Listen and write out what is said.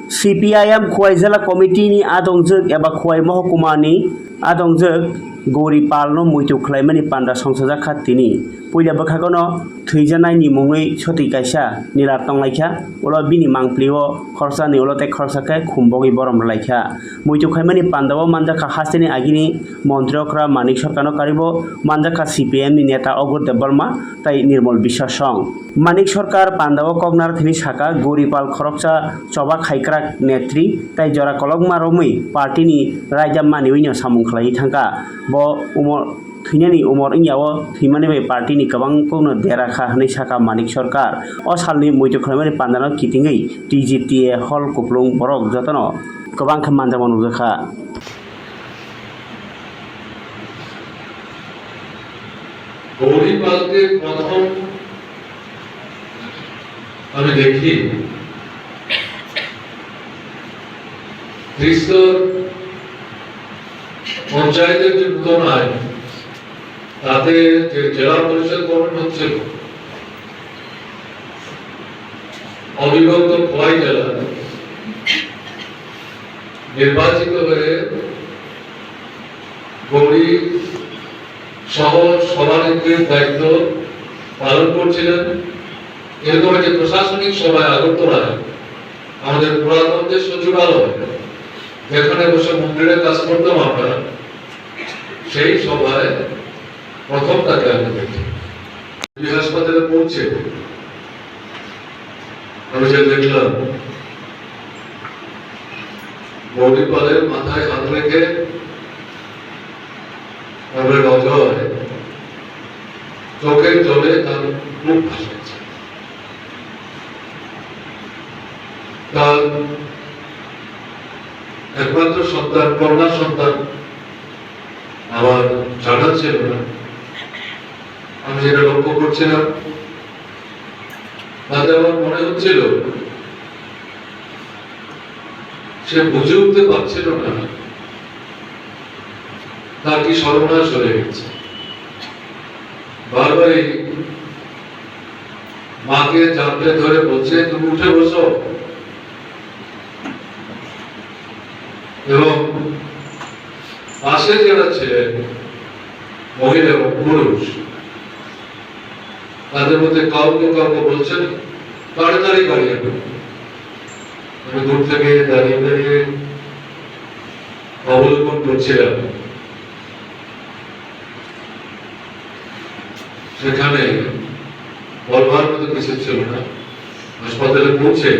CPIM Khwaই Jela Committee ni adongjak eba Khwaai Mahokuma ni adongjak Goripal no muitu khlaimani panda songsajak kha tini puila bwkhagono thwijanai ni mungwi soti kaisa nilar tonglaikha ulo bini mangplio khorsa ni ulo tei khorsa khe khumbogi borom laikha muitu khlaimani pandao manjaka hasteni agini montriokra Manik Sarkar no karibo manjaka CPIM ni neta Obur Debbarma tai Nirmal বিশ্বাস Song Manik Sarkar pandao kognar thini saka Goripal khoroksa choba khaikrak netri tai jora kolokma romui party ni raija maniwino samung khlai thangka bo umor thwinani umor ingyao thwimani bai party ni kabang kono derakha hnai saka Manik Sarkar o salni muitu khlaimani pandano kitingei TGTA hol kuplung borok jotono kabang kha manjama nugjakha গৌরীপালকে প্রথম আমি দেখি ত্রিস্তর পঞ্চায়েতের যে নতুন আইন তাতে যে জেলা পরিষদ গঠন হচ্ছিল অবিভক্ত খোয়াই জেলা নির্বাচিত হয়ে গৌরী সহ সভানেত্রীর দায়িত্ব পালন করছিলেন এরকম একটি প্রশাসনিক সভায় আগরতলায় আমাদের পুরাতন যে সচিবালয় যেখানে বসে মন্দিরের কাজ করতাম আমরা সেই সভায় প্রথম তাকে আমি দেখি হাসপাতালে পৌঁছে আমি যে দেখলাম গৌরীপালের মাথায় হাত রেখে আমাদের অজয় চোখের জলে তার মুখ ভাসাচ্ছে তার একমাত্র সন্তান কন্যা সন্তান আমার জানা ছিল না আমি যেটা লক্ষ্য করছিলাম তাতে আমার মনে হচ্ছিল সে বুঝে উঠতে পারছিল না তার কি সর্বনাশ হয়ে গেছে বারবারই মাকে জানতে ধরে বলছে তুমি উঠে বসো এবং পাশে যারা ছিলেন মহিলা এবং পুরুষ তাদের মধ্যে কাউকে কাউকে বলছেন তাড়াতাড়ি গাড়ি আনো আমি দূর থেকে দাঁড়িয়ে দাঁড়িয়ে অবলোকন করছিলাম সেখানে বলবার মতো কিছু ছিল না হাসপাতালে পৌঁছে